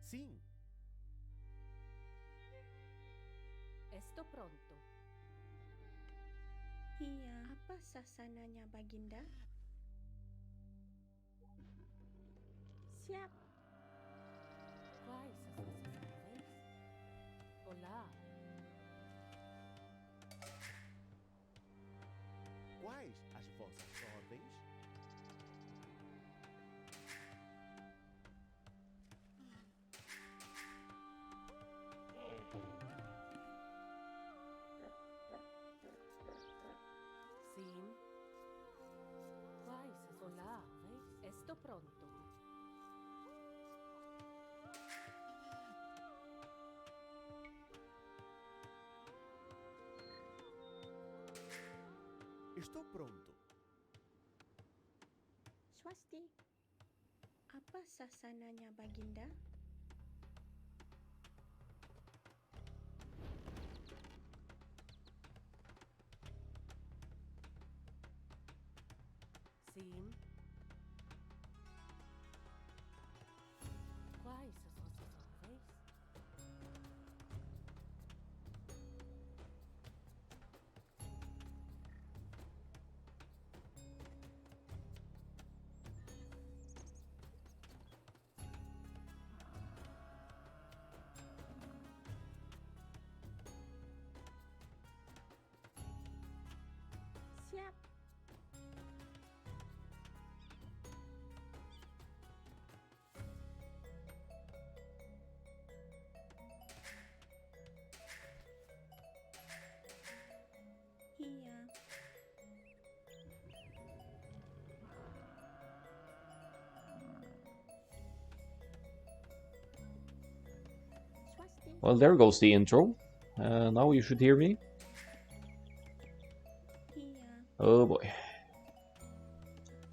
Sim. Esto pronto. Iya, apa sasananya, Baginda? Siap. Quais as vossas ordens? Olá. Quais as vossas ordens? Sim. Quais as Olá. Esto pronto. Estou pronto. Swasti. Apa sasananya, Baginda? Sim. Quais as vossas ordens? Siap. Iya. Swasti. Well, there goes the intro. Now you should hear me. Iya. Oh boy.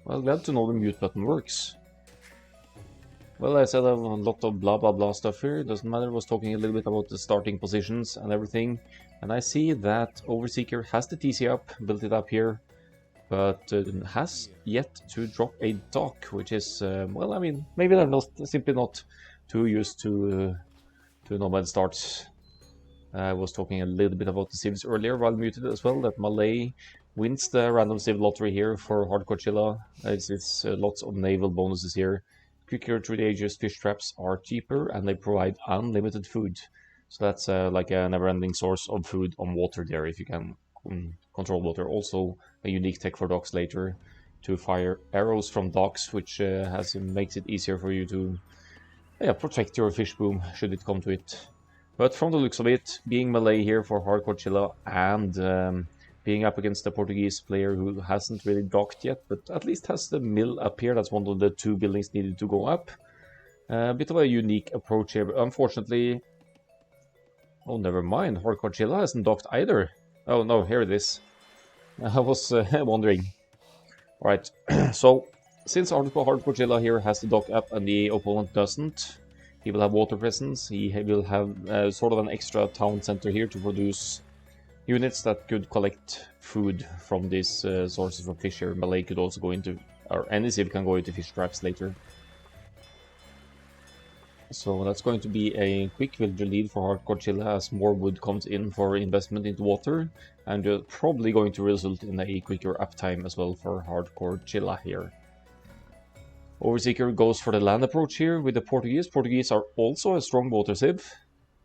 Well, glad to know the mute button works. Well, I said a lot of blah blah blah stuff here. Doesn't matter. I was talking a little bit about the starting positions and everything. And I see that Overseeker has the TC up, built it up here, but has yet to drop a dock, which is, well, I mean, maybe they're not simply not too used to Nomad starts. I was talking a little bit about the civs earlier while muted as well, that Malay wins the random civ lottery here for Hardcore Chilla. It's lots of naval bonuses here. Quicker through the ages fish traps are cheaper and they provide unlimited food. So that's like a never-ending source of food on water there if you can control water. Also a unique tech for docks later to fire arrows from docks, which makes it easier for you to protect your fish boom should it come to it. But from the looks of it, being Malay here for Hardcore Chilla and being up against the Portuguese player who hasn't really docked yet, but at least has the mill up here. That's one of the two buildings needed to go up. A bit of a unique approach here, but unfortunately... Oh, never mind. Hardcore Chilla hasn't docked either. Oh, no, here it is. I was wondering. Alright, so since Hardcore Chilla here has the dock up and the opponent doesn't, he will have water presence. He will have sort of an extra town center here to produce units that could collect food from these sources of fish here. Malay could also go into, or any civ can go into fish traps later. So that's going to be a quick villager lead for Hardcore Chilla as more wood comes in for investment into water, and probably going to result in a quicker uptime as well for Hardcore Chilla here. Overseeker goes for the land approach here with the Portuguese. Portuguese are also a strong water civ,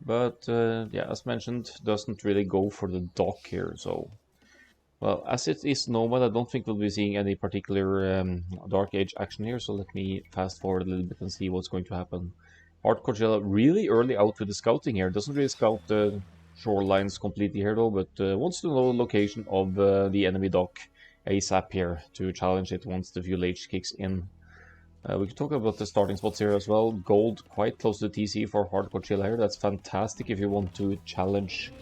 but yeah, as mentioned, doesn't really go for the dock here. So, well, as it is Nomad, I don't think we'll be seeing any particular Dark Age action here. So let me fast forward a little bit and see what's going to happen. Hardcore Chilla really early out with the scouting here. Doesn't really scout the shorelines completely here though, but wants to know the location of the enemy dock ASAP here to challenge it once the fuel age kicks in. We can talk about the starting spots here as well. Gold quite close to TC for Hardcore Chilla here. That's fantastic if you want to challenge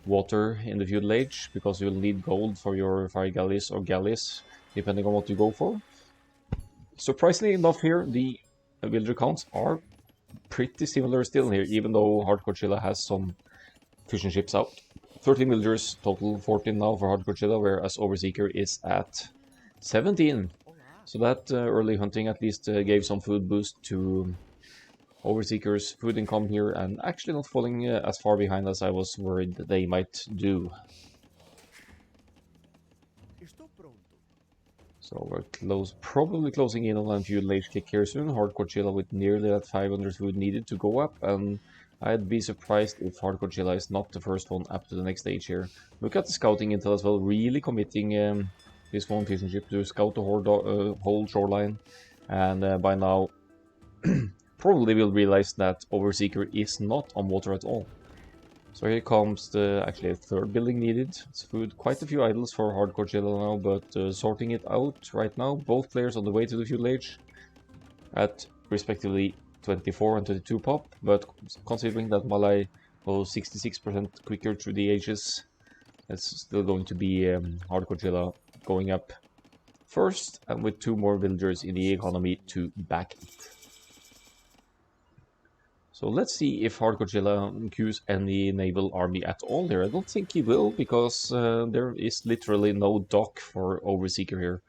water in the feudal age, because you'll need gold for your fire galleys or galleys, depending on what you go for. Surprisingly enough here, the villager counts are pretty similar still here, even though Hardcore Chilla has some fishing ships out. 13 villagers, total 14 now for Hardcore Chilla, whereas Overseeker is at 17. So that early hunting at least gave some food boost to Overseekers food income here, and actually not falling as far behind as I was worried that they might do. Estou pronto. So we're probably closing in on a few late kick here soon. Hardcore Chilla with nearly that 500 food needed to go up, and I'd be surprised if Hardcore Chilla is not the first one up to the next stage here. Look at the scouting intel as well, really committing this one fishing ship to scout the whole shoreline, and by now probably will realize that Overseeker is not on water at all. So here comes the actually a third building needed. It's food, quite a few idols for Hardcore Chilla now, but sorting it out right now. Both players on the way to the fuel age at respectively 24 and 22 pop, but considering that Malay goes 66% quicker through the ages, it's still going to be Hardcore Chilla going up first, and with 2 more villagers in the economy to back it. So let's see if Hardcore Chilla queues any naval army at all here. I don't think he will, because there is literally no dock for Overseeker here.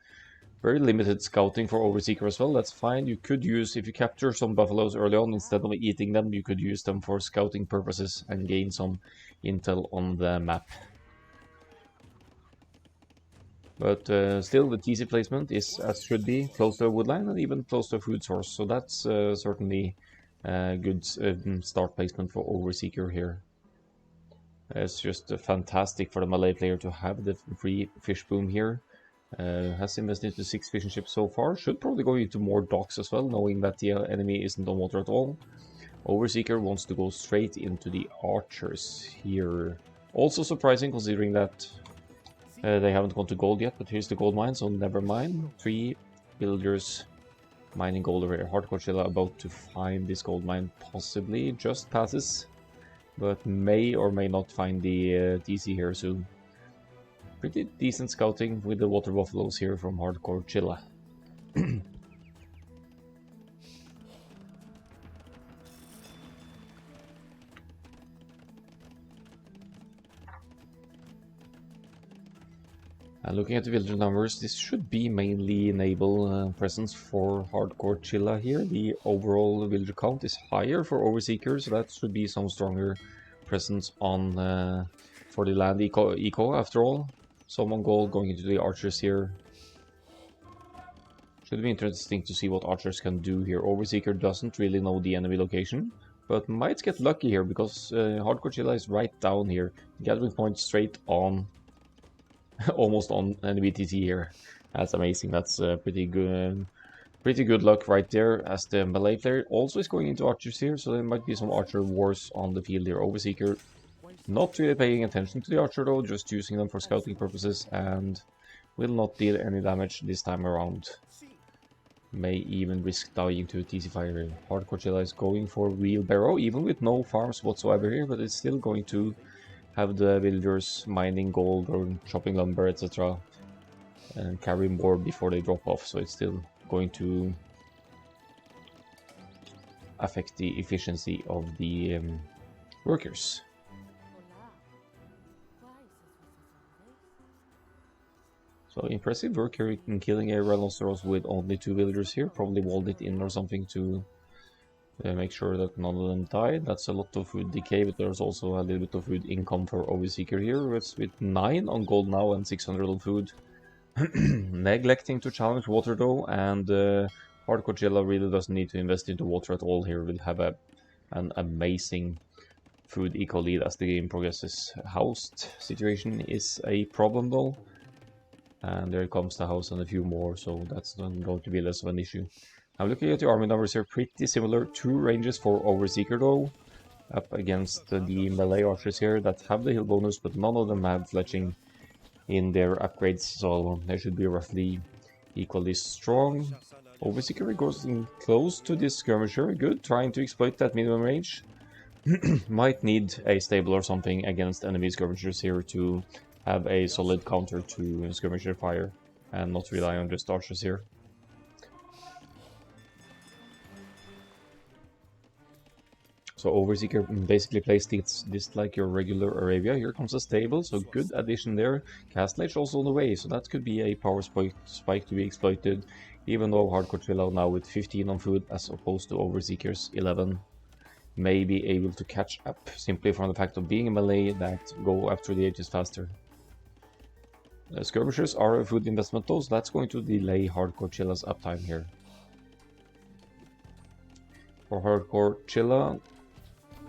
Very limited scouting for Overseeker as well, that's fine. You could use, if you capture some buffaloes early on, instead of eating them, you could use them for scouting purposes and gain some intel on the map. But still, the TC placement is as should be, close to a woodline and even close to a food source. So that's certainly a good start placement for Overseeker here. It's just fantastic for the Malay player to have the free fish boom here. Has invested into 6 fishing ships so far. Should probably go into more docks as well, knowing that the enemy isn't on water at all. Overseeker wants to go straight into the archers here. Also surprising considering that they haven't gone to gold yet, but here's the gold mine, so never mind. 3 villagers mining gold over here. Hardcore Chilla about to find this gold mine, possibly. Just passes, but may or may not find the TC here soon. Pretty decent scouting with the water buffaloes here from Hardcore Chilla. And looking at the villager numbers, this should be mainly naval presence for Hardcore Chilla here. The overall villager count is higher for Overseeker, so that should be some stronger presence on for the land eco after all. Some on gold going into the archers here. Should be interesting to see what archers can do here. Overseeker doesn't really know the enemy location, but might get lucky here because Hardcore Chilla is right down here. Gathering point straight on. Almost on enemy TC here. That's amazing. That's pretty good luck right there, as the Malay player also is going into archers here, so there might be some archer wars on the field here. Overseeker not really paying attention to the archer though, just using them for scouting purposes, and will not deal any damage this time around. May even risk dying to a TC fire. Hardcore Chilla is going for wheelbarrow, even with no farms whatsoever here, but it's still going to have the villagers mining gold or chopping lumber, etc. and carry more before they drop off, so it's still going to affect the efficiency of the workers. So impressive work here in killing a rhinoceros with only 2 villagers here. Probably walled it in or something to make sure that none of them died. That's a lot of food decay, but there's also a little bit of food income for Overseeker here. It's with 9 on gold now and 600 on food. Neglecting to challenge water though, and Hardcore Chilla really doesn't need to invest into water at all here. We'll have an amazing food eco lead as the game progresses. Housed situation is a problem though. And there comes the house and a few more, so that's not going to be less of an issue. I'm looking at the army numbers here, pretty similar. 2 ranges for Overseeker though, up against the Malay archers here that have the hill bonus, but none of them have fletching in their upgrades, so they should be roughly equally strong. Overseeker goes in close to this skirmisher, good, trying to exploit that minimum range. Might need a stable or something against enemy skirmishers here to have a solid counter to skirmisher fire and not rely on just archers here. So Overseeker basically plays this like your regular Arabia. Here comes a stable, so good addition there. Castlage also on the way, so that could be a power spike to be exploited, even though Hardcore Chilla now with 15 on food as opposed to Overseeker's 11 may be able to catch up simply from the fact of being a melee that go after the ages faster. Skirmishers are a food investment though, so that's going to delay Hardcore Chilla's uptime here. For Hardcore Chilla,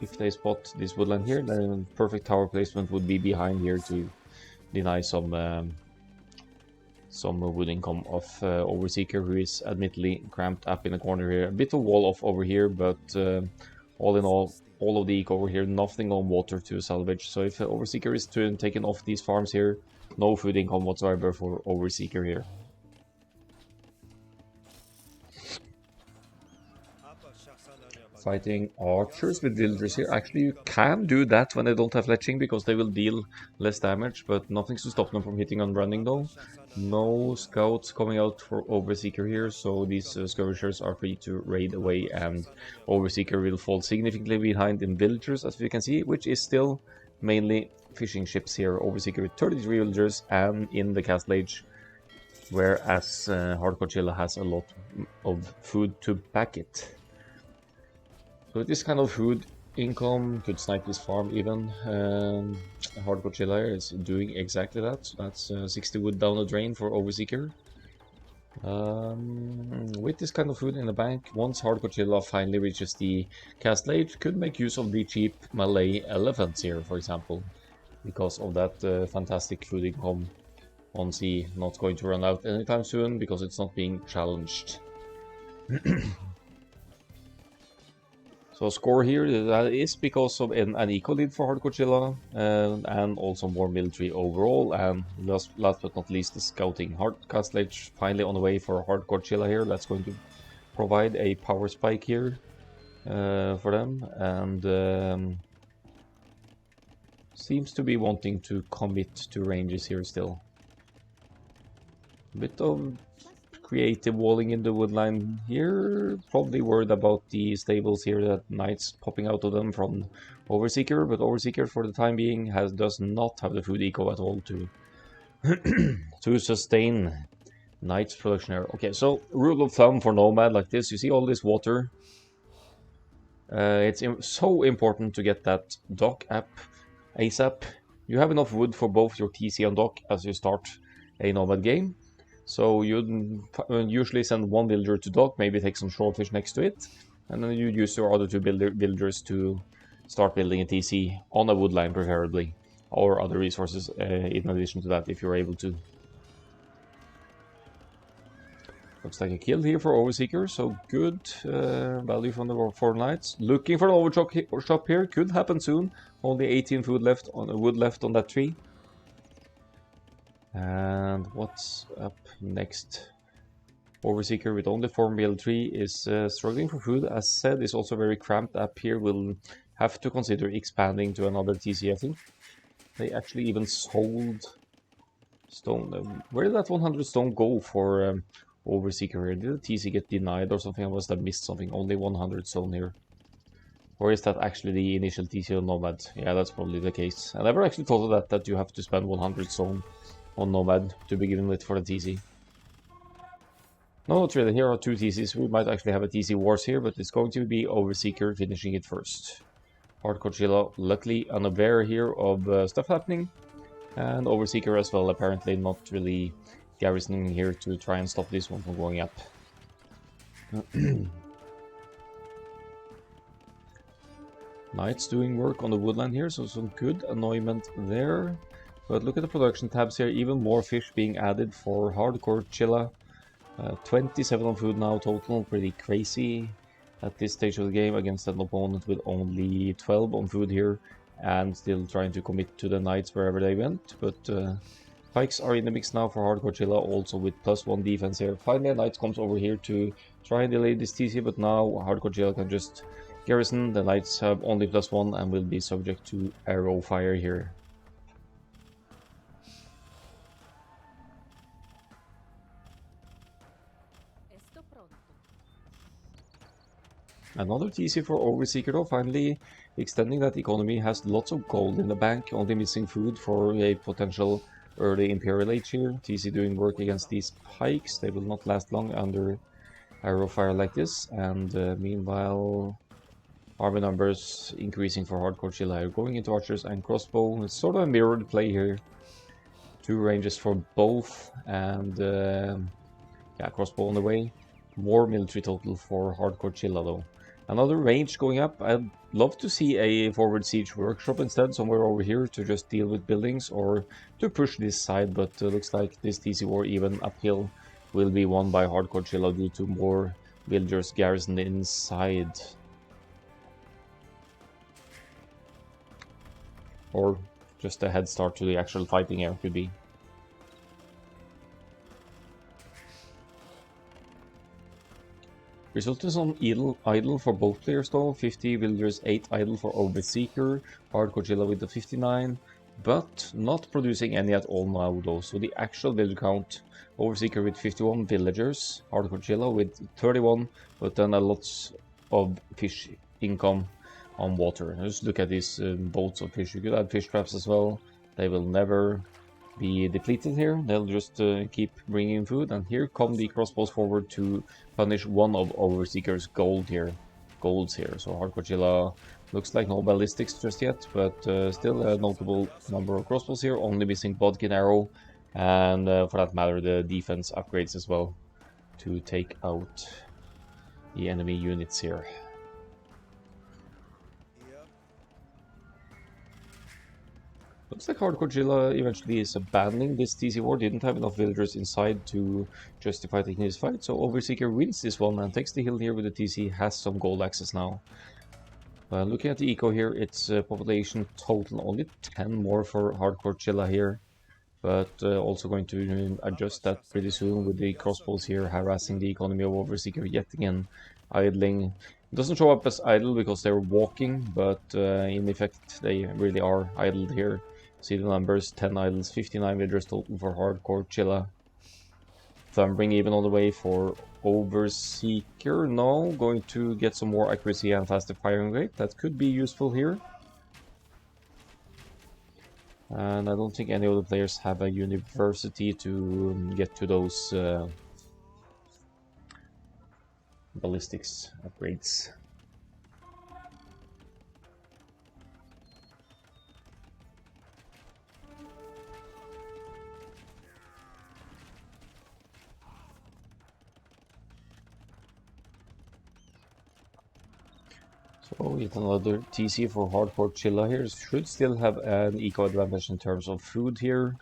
if they spot this woodland here, then perfect tower placement would be behind here to deny some wood income of Overseeker, who is admittedly cramped up in the corner here. A bit of wall off over here, but all in all of the eco over here, nothing on water to salvage. So if Overseeker is taken off these farms here, no food income whatsoever for Overseeker here. Fighting archers with villagers here. Actually, you can do that when they don't have fletching, because they will deal less damage, but nothing's to stop them from hitting on running though. No scouts coming out for Overseeker here, so these skirmishers are free to raid away, and Overseeker will fall significantly behind in villagers, as we can see, which is still mainly fishing ships here. Overseeker with 33 villagers and in the Castlage, whereas Hardcore Chilla has a lot of food to back it. So with this kind of food income, could snipe this farm even. Hardcore Chilla is doing exactly that. So that's 60 wood down the drain for Overseeker. With this kind of food in the bank, once Hardcore Chilla finally reaches the Castlage, could make use of the cheap Malay elephants here, for example, because of that fantastic food income on sea, not going to run out anytime soon because it's not being challenged. So score here, that is because of an eco lead for Hardcore Chilla, and also more military overall, and last but not least the scouting. Castlage finally on the way for Hardcore Chilla here. That's going to provide a power spike here for them, and seems to be wanting to commit to ranges here still. A bit of creative walling in the woodline here, probably worried about the stables here, that knights popping out of them from Overseeker, but Overseeker for the time being does not have the food eco at all to to sustain knights production here. Okay, so rule of thumb for Nomad like this, you see all this water, it's so important to get that dock app ASAP. You have enough wood for both your TC and dock as you start a Nomad game. So you usually send one villager to dock, maybe take some shellfish next to it, and then you use your other two villagers to start building a TC on a woodline preferably, or other resources in addition to that if you're able to. Looks like a kill here for Overseeker, so good value from the 4 knights. Looking for an overshot here, could happen soon. Only 18 wood left on that tree. And what's up next? Overseeker with only 4 military is struggling for food. As said, is also very cramped up here. Will have to consider expanding to another TC, I think. They actually even sold stone. Where did that 100 stone go for Overseeker here? Did the TC get denied or something? I must have missed something. Only 100 stone here. Or is that actually the initial TC on Nomad? Yeah, that's probably the case. I never actually thought of that you have to spend 100 stone on Nomad to be given it for the TC. No, not really. Here are 2 TCs. We might actually have a TC wars here, but it's going to be Overseeker finishing it first. Hardcore Chilla, luckily unaware here of stuff happening, and Overseeker as well, apparently not really garrisoning here to try and stop this one from going up. Knights doing work on the woodland here, so some good annoyment there. But look at the production tabs here, even more fish being added for Hardcore Chilla. 27 on food now total, pretty crazy at this stage of the game against an opponent with only 12 on food here, and still trying to commit to the knights wherever they went. But pikes are in the mix now for Hardcore Chilla, also with +1 defense here. Finally, knights comes over here to try and delay this TC, but now Hardcore Chilla can just garrison. The knights have only +1 and will be subject to arrow fire here. Another TC for Overseeker though, finally extending that economy, has lots of gold in the bank, only missing food for a potential early Imperial Age here. TC doing work against these pikes, they will not last long under arrow fire like this, and meanwhile army numbers increasing for Hardcore Chilla, going into archers and crossbow. It's sort of a mirrored play here. 2 ranges for both, and yeah, crossbow on the way. More military total for Hardcore Chilla though. Another range going up. I'd love to see a forward siege workshop instead, somewhere over here to just deal with buildings or to push this side, but looks like this TC war even uphill will be won by Hardcore Chilla due to more villagers garrisoned inside. Or just a head start to the actual fighting area could be. Resultants on idle for both players though, 50 villagers, 8 idle for Overseeker, Hardcore Chilla with the 59, but not producing any at all now though, so the actual villager count, Overseeker with 51 villagers, Hardcore Chilla with 31, but then a lot of fish income on water. Just look at these boats of fish. You could add fish traps as well, they will never be depleted here, they'll just keep bringing food, and here come the crossbows forward to punish one of Overseeker's golds here. So Hardcore Chilla looks like no ballistics just yet, but still a notable number of crossbows here, only missing Bodkin arrow, and for that matter the defense upgrades as well to take out the enemy units here. Looks like Hardcore Chilla eventually is abandoning this TC war, didn't have enough villagers inside to justify taking this fight, so Overseeker wins this one and takes the hill here with the TC, has some gold access now. Looking at the eco here, it's population total only 10 more for Hardcore Chilla here, but also going to adjust that pretty soon with the crossbows here harassing the economy of Overseeker yet again, idling. It doesn't show up as idle because they're walking, but in effect they really are idled here. See the numbers, 10 idles, 59 villagers total for Hardcore Chilla. Thumbring even all the way for Overseeker. No, going to get some more accuracy and faster firing rate. That could be useful here. And I don't think any of the players have a university to get to those ballistics upgrades. So yet another TC for Hardcore Chilla here. Should still have an eco advantage in terms of food here.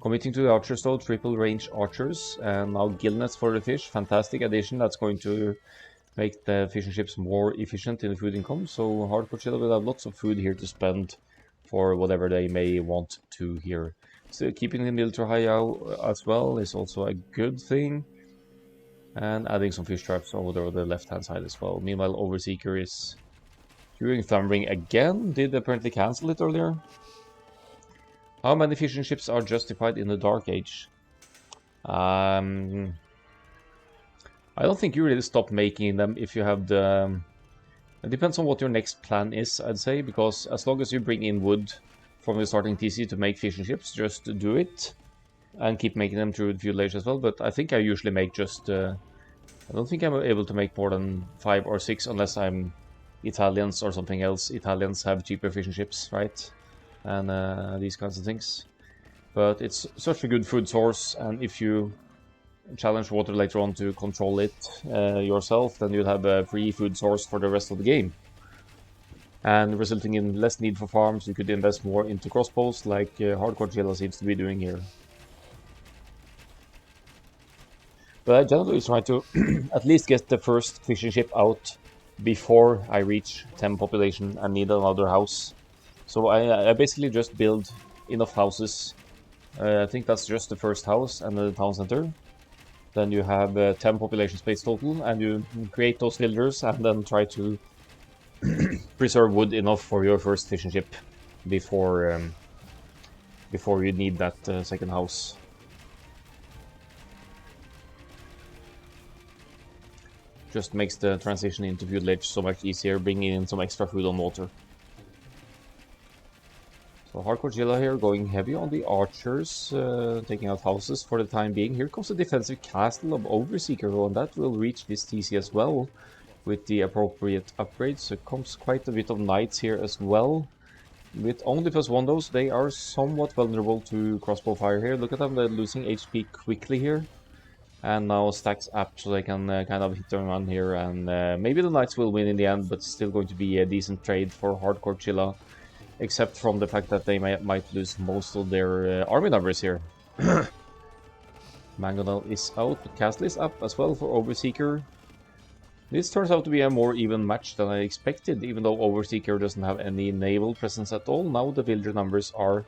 Committing to the archers though, triple range archers, and now gill nets for the fish. Fantastic addition, that's going to make the fishing ships more efficient in the food income. So Hardcore Chilla will have lots of food here to spend for whatever they may want to here. So keeping the military high out as well is also a good thing. And adding some fish traps over the left hand side as well. Meanwhile Overseeker is doing thumbring again. Did apparently cancel it earlier. How many fishing ships are justified in the Dark Age? I don't think you really stop making them if you have the... It depends on what your next plan is, I'd say, because as long as you bring in wood from the starting TC to make fishing ships, just do it. And keep making them through the feudal age as well, but I think I usually make just... I don't think I'm able to make more than 5 or 6 unless I'm Italians or something else. Italians have cheaper fishing ships, right? And these kinds of things. But it's such a good food source, and if you challenge water later on to control it yourself, then you'll have a free food source for the rest of the game. And resulting in less need for farms, you could invest more into crossbows like Hardcore Chilla seems to be doing here. But I generally try to at least get the first fishing ship out before I reach 10 population and need another house. So I basically just build enough houses. I think that's just the first house and the town center. Then you have 10 population space total, and you create those villagers and then try to preserve wood enough for your first fishing ship before you need that second house. Just makes the transition into feudal age so much easier, bringing in some extra food on water. So Hardcore Gilla here going heavy on the archers, taking out houses for the time being. Here comes the defensive castle of Overseeker, and that will reach this TC as well with the appropriate upgrades. So it comes quite a bit of knights here as well. With only +1 those, they are somewhat vulnerable to crossbow fire here. Look at them, they're losing HP quickly here. And now stacks up so they can kind of hit and run here. And maybe the knights will win in the end, but still going to be a decent trade for Hardcore Chilla. Except from the fact that they might lose most of their army numbers here. Mangonel is out, but Castle is up as well for Overseeker. This turns out to be a more even match than I expected, even though Overseeker doesn't have any naval presence at all. Now the villager numbers are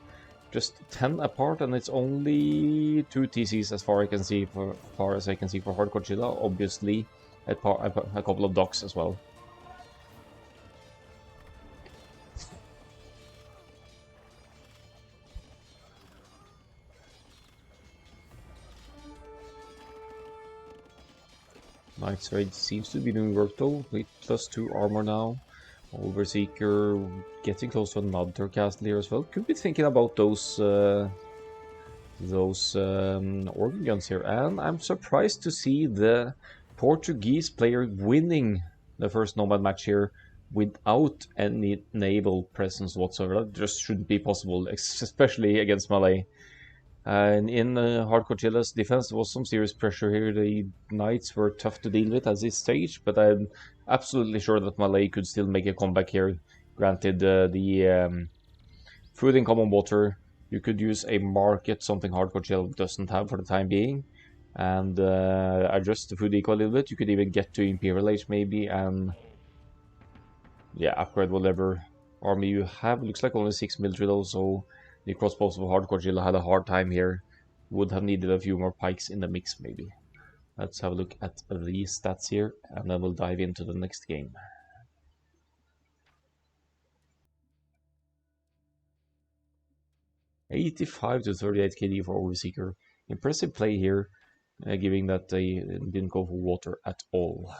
just 10 apart, and it's only 2 TCs as far as I can see for Hardcore Chilla. Obviously, a couple of docks as well. Knight's Raid seems to be doing work though, with +2 armor now. Overseeker getting close to another castle here as well. Could be thinking about those organ guns here. And I'm surprised to see the Portuguese player winning the first Nomad match here without any naval presence whatsoever. That just shouldn't be possible, especially against Malay. And in Hardcore Chilla's defense, there was some serious pressure here. The knights were tough to deal with at this stage, but I'm absolutely sure that Malay could still make a comeback here. Granted, the food in common water, you could use a market, something Hardcore Chilla doesn't have for the time being, and adjust the food eco a little bit. You could even get to Imperial Age maybe, and yeah, upgrade whatever army you have. Looks like only 6 military though, so the crossbows of Hardcore Chilla had a hard time here. Would have needed a few more pikes in the mix, maybe. Let's have a look at the stats here, and then we'll dive into the next game. 85 to 38 KD for Overseeker. Impressive play here, given that they didn't go for water at all.